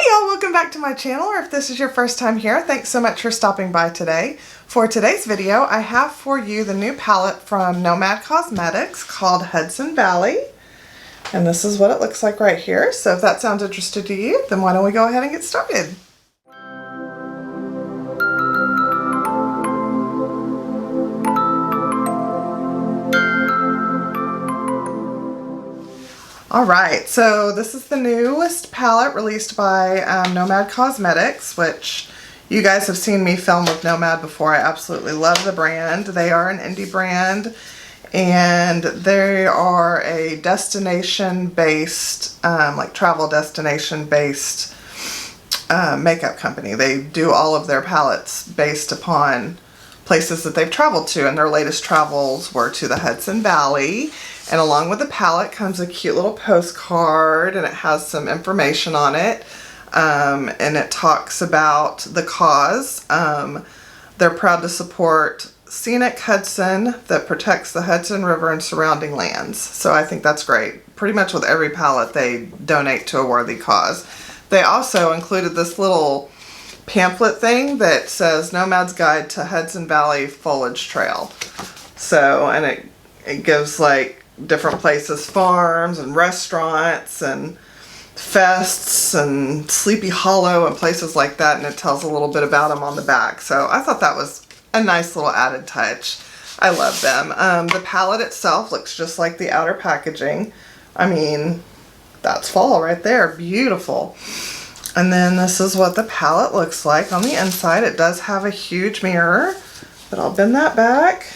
y'all, welcome back to my channel, or if this is your first time here, thanks so much for stopping by today. For today's video, I have for you the new palette from Nomad Cosmetics called Hudson Valley. And this is what it looks like right here. So if that sounds interesting to you, then why don't we go ahead and get started. Alright, so this is the newest palette released by Nomad Cosmetics, which you guys have seen me film with Nomad before. I absolutely love the brand. They are an indie brand, and they are a destination-based, like travel destination-based makeup company. They do all of their palettes based upon places that they've traveled to, and their latest travels were to the Hudson Valley. And along with the palette comes a cute little postcard, and it has some information on it. And it talks about the cause. They're proud to support scenic Hudson that protects the Hudson River and surrounding lands. So I think that's great. Pretty much with every palette they donate to a worthy cause. They also included this little pamphlet thing that says Nomad's Guide to Hudson Valley Foliage Trail. So, and it gives like different places, farms and restaurants and fests and Sleepy Hollow and places like that, and it tells a little bit about them on the back. So I thought that was a nice little added touch. I love them. The palette itself looks just like the outer packaging. I mean, that's fall right there. Beautiful. And then this is what the palette looks like on the inside. It does have a huge mirror, but I'll bend that back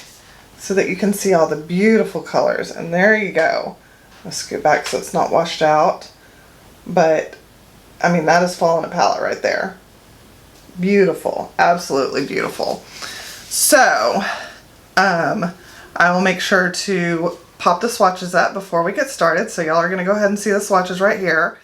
so that you can see all the beautiful colors. And there you go. I'll scoot back so it's not washed out. But, I mean, that is fall in a palette right there. Beautiful. Absolutely beautiful. So, I will make sure to pop the swatches up before we get started. So y'all are going to go ahead and see the swatches right here.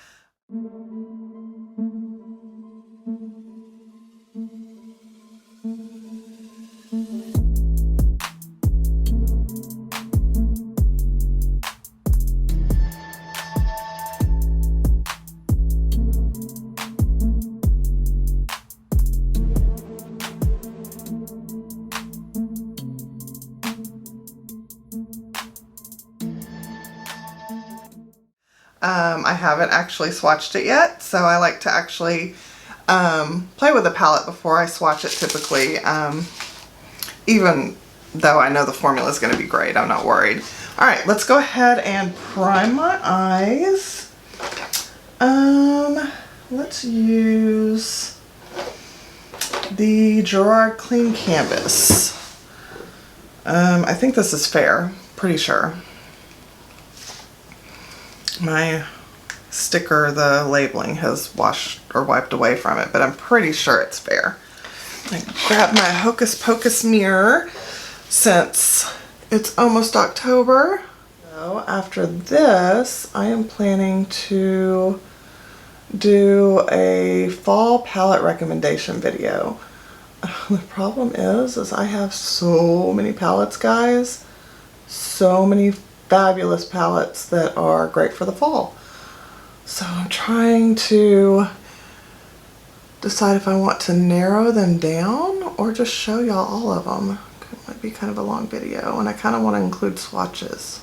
I haven't actually swatched it yet, so I like to actually play with the palette before I swatch it typically, even though I know the formula is going to be great. I'm not worried. Alright, let's go ahead and prime my eyes. Let's use the Gerard Clean Canvas. I think this is fair, pretty sure. My sticker, the labeling has washed or wiped away from it, but I'm pretty sure it's fair. I grabbed my Hocus Pocus mirror since it's almost October. So after this, I am planning to do a fall palette recommendation video. The problem is I have so many palettes, guys. So many fabulous palettes that are great for the fall. So I'm trying to decide if I want to narrow them down or just show y'all all of them. It might be kind of a long video, and I kind of want to include swatches.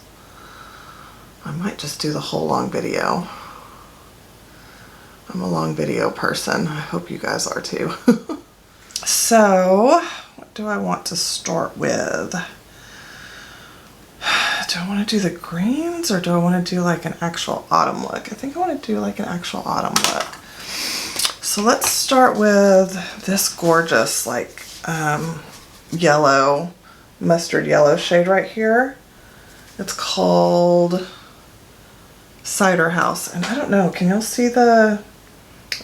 I might just do the whole long video. I'm a long video person. I hope you guys are too. So, what do I want to start with? Do I want to do the greens, or do I want to do like an actual autumn look? I think I want to do like an actual autumn look. So let's start with this gorgeous like yellow, mustard yellow shade right here. It's called Cider House. And I don't know, can y'all see the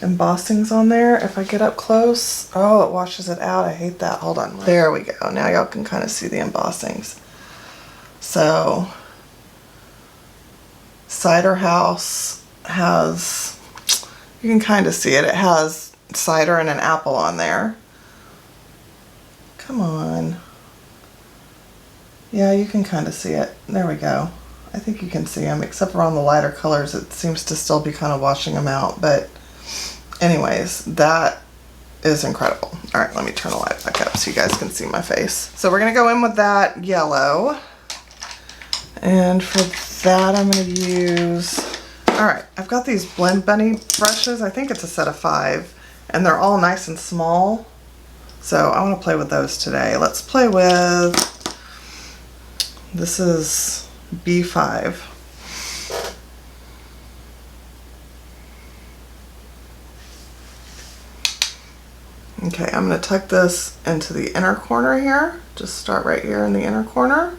embossings on there if I get up close? Oh, it washes it out. I hate that. Hold on. There we go. Now y'all can kind of see the embossings. So, Cider House has, you can kind of see it. It has cider and an apple on there. Come on. Yeah, you can kind of see it. There we go. I think you can see them, except for on the lighter colors. It seems to still be kind of washing them out, but Anyways, that is incredible. All right, let me turn the light back up so you guys can see my face. So we're gonna go in with that yellow. And for that, I'm gonna use, all right, I've got these Blend Bunny brushes. I think it's a set of 5, and they're all nice and small. So I wanna play with those today. Let's play with, this is B5. Okay, I'm going to tuck this into the inner corner here. Just start right here in the inner corner.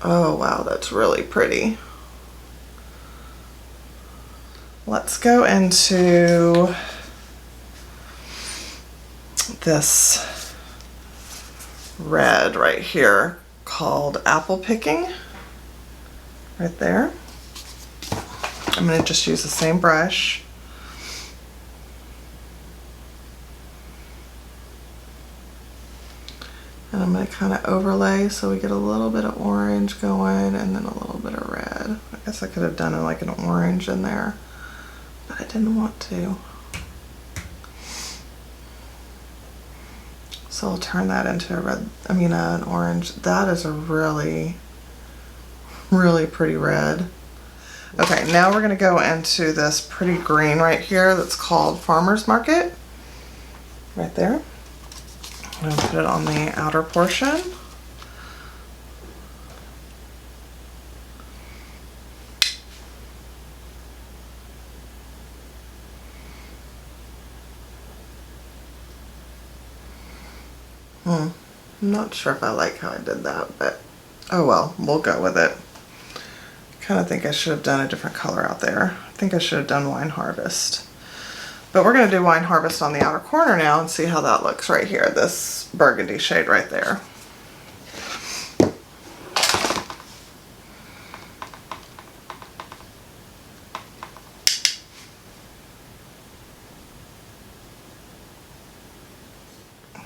Oh wow, that's really pretty. Let's go into this red right here called Apple Picking. Right there. I'm going to just use the same brush. And I'm going to kind of overlay so we get a little bit of orange going and then a little bit of red. I guess I could have done like an orange in there, but I didn't want to. So I'll turn that into a red, an orange. That is a really, really pretty red. Okay, now we're going to go into this pretty green right here that's called Farmer's Market. Right there. I'm going to put it on the outer portion. I'm not sure if I like how I did that, but oh well, we'll go with it. I kind of think I should have done a different color out there. I think I should have done Wine Harvest. But we're going to do Wine Harvest on the outer corner now and see how that looks right here, this burgundy shade right there.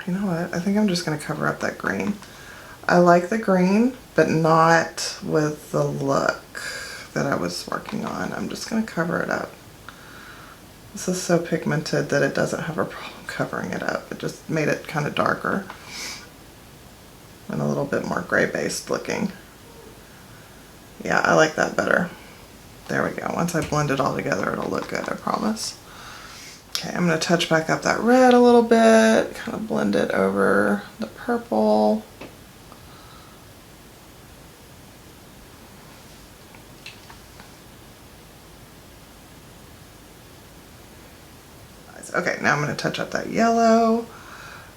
You know what? I think I'm just going to cover up that green. I like the green, but not with the look that I was working on. I'm just going to cover it up. This is so pigmented that it doesn't have a problem covering it up. It just made it kind of darker and a little bit more gray-based looking. Yeah, I like that better. There we go. Once I blend it all together, it'll look good, I promise. Okay, I'm going to touch back up that red a little bit, kind of blend it over the purple. Okay, now I'm going to touch up that yellow,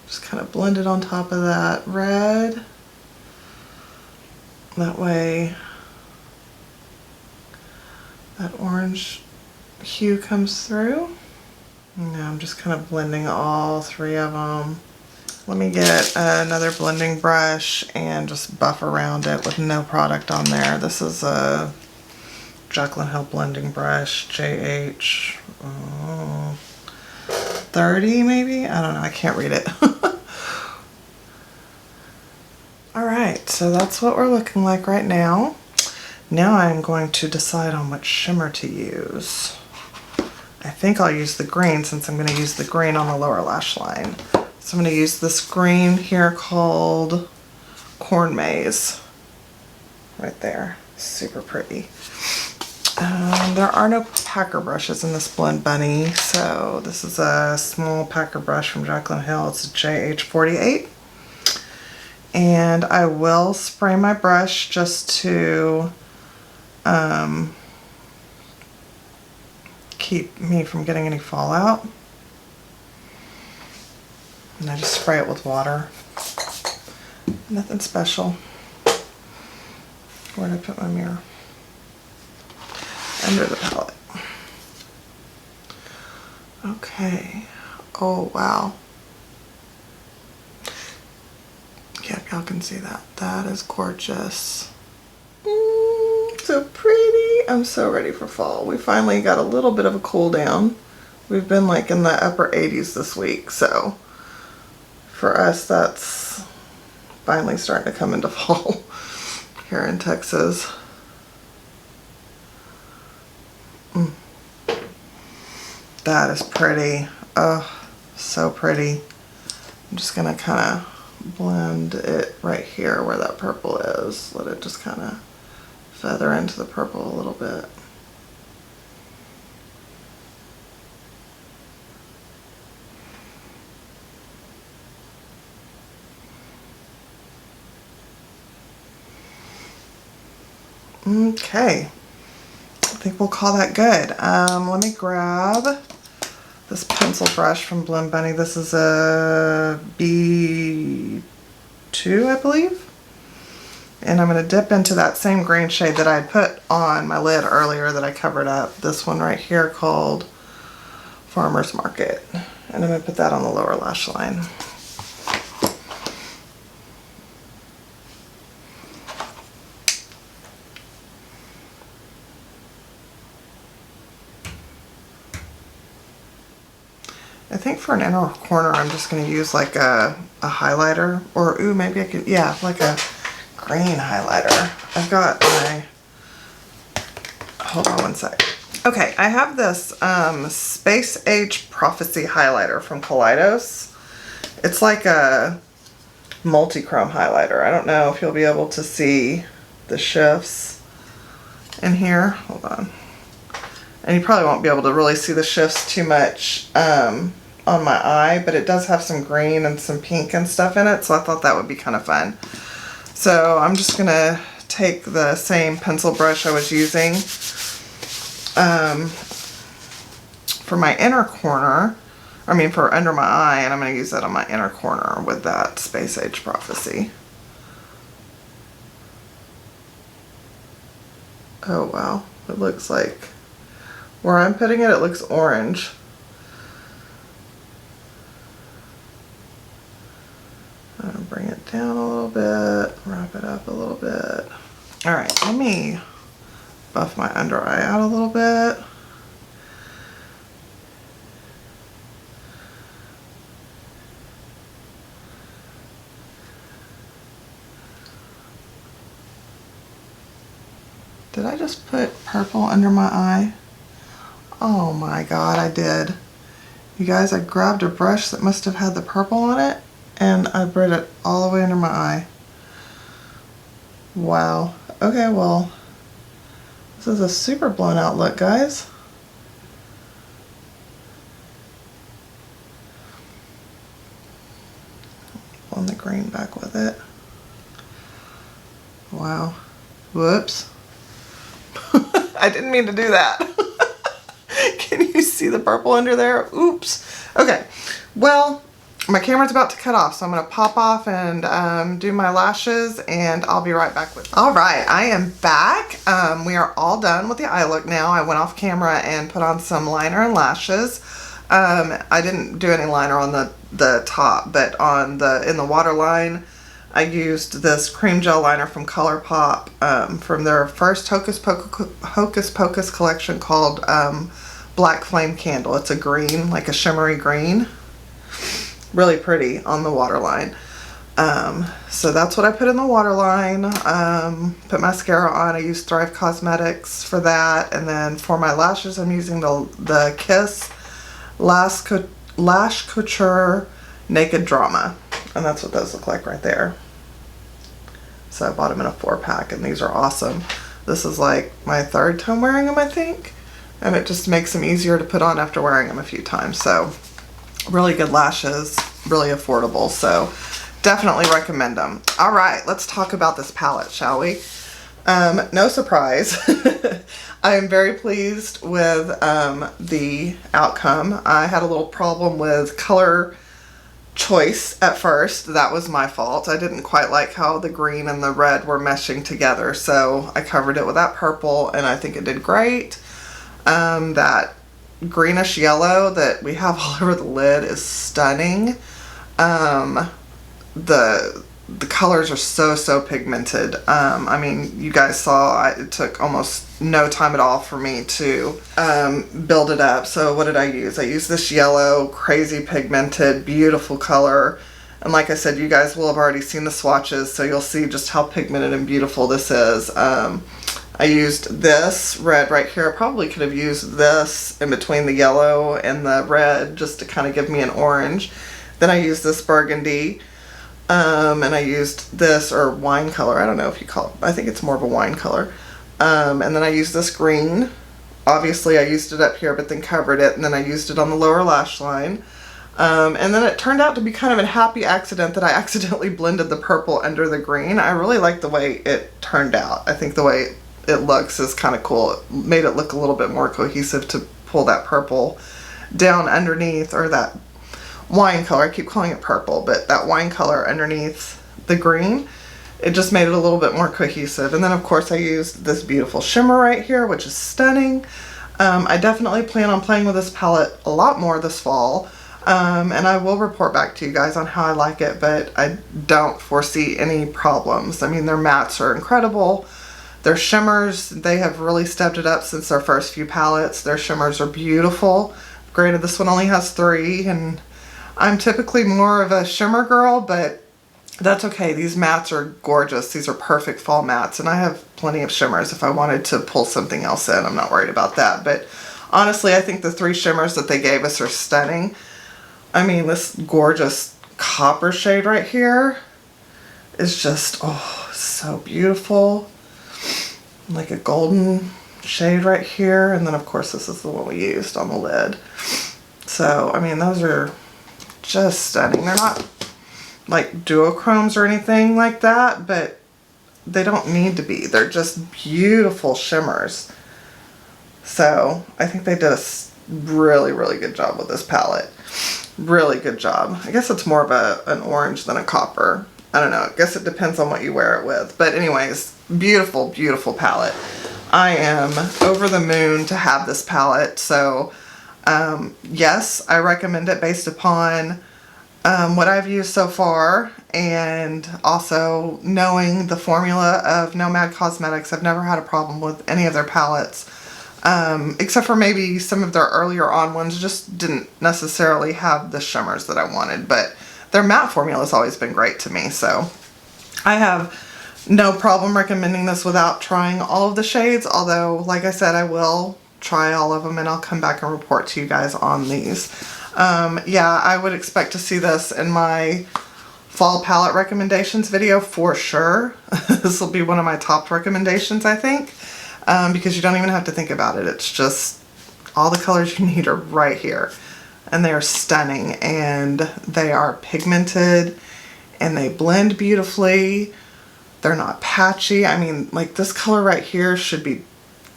just kind of blend it on top of that red. That way that orange hue comes through. Now I'm just kind of blending all 3 of them. Let me get another blending brush and just buff around it with no product on there. This is a Jaclyn Hill blending brush, JH 30 maybe? I don't know, I can't read it. Alright, so that's what we're looking like right now. Now I'm going to decide on what shimmer to use. I think I'll use the green since I'm going to use the green on the lower lash line. So I'm going to use this green here called Corn Maze. Right there. Super pretty. There are no packer brushes in this Blend Bunny, so this is a small packer brush from Jaclyn Hill. It's a JH48. And I will spray my brush just to keep me from getting any fallout. And I just spray it with water. Nothing special. Where did I put my mirror? Under the palette. Okay. Oh wow. Yeah, y'all can see that. That is gorgeous. So pretty. I'm so ready for fall. We finally got a little bit of a cool down. We've been like in the upper 80s this week, so for us that's finally starting to come into fall here in Texas. That is pretty. Oh, so pretty. I'm just gonna kind of blend it right here where that purple is. Let it just kind of feather into the purple a little bit. Okay, I think we'll call that good. Let me grab this pencil brush from Blend Bunny. This is a B2, I believe. And I'm going to dip into that same green shade that I had put on my lid earlier that I covered up. This one right here called Farmer's Market. And I'm going to put that on the lower lash line. I think for an inner corner, I'm just going to use like a highlighter, or ooh, maybe I could, yeah, like a green highlighter. I've got my, hold on one sec. Okay, I have this Space Age Prophecy highlighter from Kaleidos. It's like a multi-chrome highlighter. I don't know if you'll be able to see the shifts in here. Hold on. And you probably won't be able to really see the shifts too much on my eye, but it does have some green and some pink and stuff in it, so I thought that would be kind of fun. So I'm just going to take the same pencil brush I was using for my inner corner, for under my eye, and I'm going to use that on my inner corner with that Space Age Prophecy. Oh wow, it looks like, where I'm putting it, it looks orange. I'm going to bring it down a little bit, wrap it up a little bit. Alright, let me buff my under eye out a little bit. Did I just put purple under my eye? Oh my god, I did. You guys, I grabbed a brush that must have had the purple on it, and I brought it all the way under my eye. Wow. Okay, well, this is a super blown out look, guys. Blend the green back with it. Wow. Whoops. I didn't mean to do that. Can you see the purple under there? Oops. Okay. Well, my camera's about to cut off, so I'm going to pop off and do my lashes, and I'll be right back with you. All right, I am back. We are all done with the eye look now. I went off camera and put on some liner and lashes. I didn't do any liner on the top, but on in the waterline, I used this cream gel liner from ColourPop from their first Hocus Pocus collection called Black Flame Candle. It's a green, like a shimmery green. Really pretty on the waterline. So that's what I put in the waterline. Put mascara on. I used Thrive Cosmetics for that. And then for my lashes, I'm using the Kiss Lash Couture Naked Drama. And that's what those look like right there. So I bought them in a 4-pack, and these are awesome. This is like my 3rd time wearing them, I think. And it just makes them easier to put on after wearing them a few times. So really good lashes, really affordable. So definitely recommend them. All right, let's talk about this palette, shall we? No surprise. I am very pleased with the outcome. I had a little problem with color choice at first. That was my fault. I didn't quite like how the green and the red were meshing together, so I covered it with that purple, and I think it did great. That greenish yellow that we have all over the lid is stunning. The colors are so pigmented. I mean, you guys saw it took almost no time at all for me to build it up. So what did I use? I used this yellow, crazy pigmented, beautiful color. And like I said, you guys will have already seen the swatches, so you'll see just how pigmented and beautiful this is. I used this red right here. I probably could have used this in between the yellow and the red just to kind of give me an orange. Then I used this burgundy, and I used this, or wine color, I don't know if you call it, I think it's more of a wine color. And then I used this green. Obviously I used it up here but then covered it, and then I used it on the lower lash line. And then it turned out to be kind of a happy accident that I accidentally blended the purple under the green. I really like the way it turned out. I think the way it looks is kind of cool. It made it look a little bit more cohesive to pull that purple down underneath, or that wine color. I keep calling it purple, but that wine color underneath the green. It just made it a little bit more cohesive. And then of course I used this beautiful shimmer right here, which is stunning. I definitely plan on playing with this palette a lot more this fall. And I will report back to you guys on how I like it, but I don't foresee any problems. I mean, their mattes are incredible. Their shimmers, they have really stepped it up since their first few palettes. Their shimmers are beautiful. Granted, this one only has 3, and I'm typically more of a shimmer girl, but that's okay. These mattes are gorgeous. These are perfect fall mattes, and I have plenty of shimmers if I wanted to pull something else in. I'm not worried about that, but honestly, I think the 3 shimmers that they gave us are stunning. I mean, this gorgeous copper shade right here is just, oh, so beautiful. Like a golden shade right here, and then of course this is the one we used on the lid. So, I mean, those are just stunning. They're not like duochromes or anything like that, but they don't need to be. They're just beautiful shimmers. So I think they did a really, really good job with this palette. Really good job. I guess it's more of an orange than a copper. I don't know. I guess it depends on what you wear it with. But anyways, beautiful, beautiful palette. I am over the moon to have this palette. So yes, I recommend it based upon what I've used so far, and also knowing the formula of Nomad Cosmetics. I've never had a problem with any of their palettes, except for maybe some of their earlier on ones just didn't necessarily have the shimmers that I wanted, but their matte formula has always been great to me. So I have no problem recommending this without trying all of the shades, although like I said, I will try all of them and I'll come back and report to you guys on these. Yeah, I would expect to see this in my fall palette recommendations video for sure. This will be one of my top recommendations, I think, because you don't even have to think about it. It's just all the colors you need are right here, and they are stunning, and they are pigmented, and they blend beautifully. They're not patchy. I mean, like this color right here should be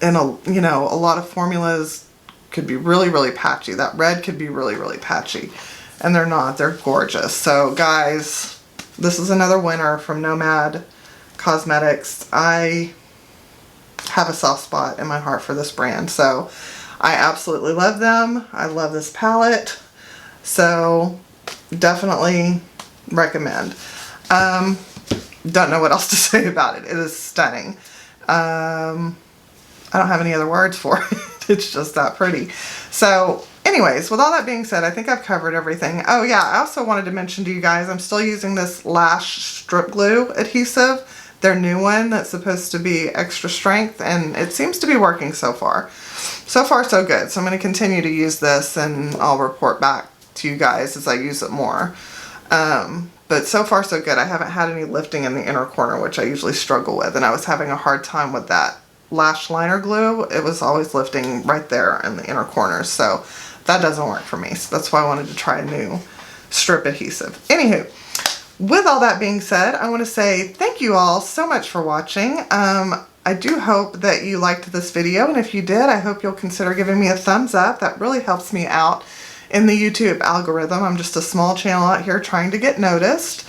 in a, you know, a lot of formulas could be really, really patchy. That red could be really, really patchy, and they're not. They're gorgeous. So guys, this is another winner from Nomad Cosmetics. I have a soft spot in my heart for this brand, so I absolutely love them. I love this palette, so definitely recommend. Don't know what else to say about it. It is stunning. I don't have any other words for it. It's just that pretty. So anyways, with all that being said, I think I've covered everything. Oh yeah, I also wanted to mention to you guys, I'm still using this lash strip glue adhesive, their new one that's supposed to be extra strength, and it seems to be working so far. So far so good. So I'm going to continue to use this, and I'll report back to you guys as I use it more. But so far so good. I haven't had any lifting in the inner corner, which I usually struggle with, and I was having a hard time with that lash liner glue. It was always lifting right there in the inner corners, so that doesn't work for me. So that's why I wanted to try a new strip adhesive. Anywho, with all that being said, I want to say thank you all so much for watching. I do hope that you liked this video, and if you did, I hope you'll consider giving me a thumbs up. That really helps me out in the YouTube algorithm. I'm just a small channel out here trying to get noticed.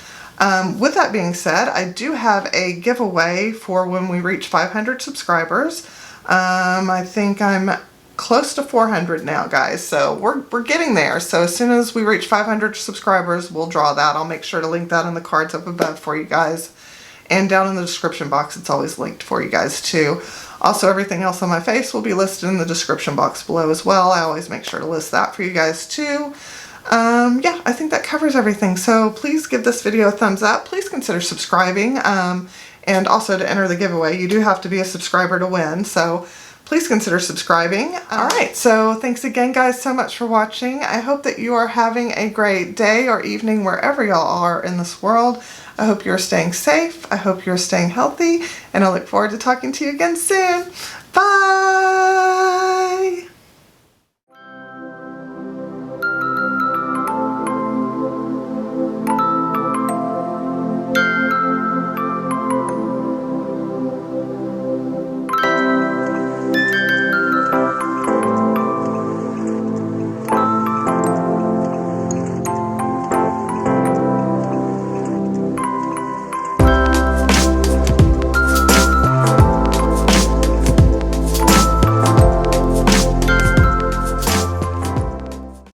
With that being said, I do have a giveaway for when we reach 500 subscribers. I think I'm close to 400 now, guys, so we're getting there. So as soon as we reach 500 subscribers, we'll draw that. I'll make sure to link that in the cards up above for you guys, and down in the description box it's always linked for you guys too. Also, everything else on my face will be listed in the description box below as well. I always make sure to list that for you guys too. Yeah, I think that covers everything. So please give this video a thumbs up. Please consider subscribing. And And also to enter the giveaway, you do have to be a subscriber to win, so please consider subscribing. Alright, so thanks again guys so much for watching. I hope that you are having a great day or evening wherever y'all are in this world. I hope you're staying safe, I hope you're staying healthy, and I look forward to talking to you again soon.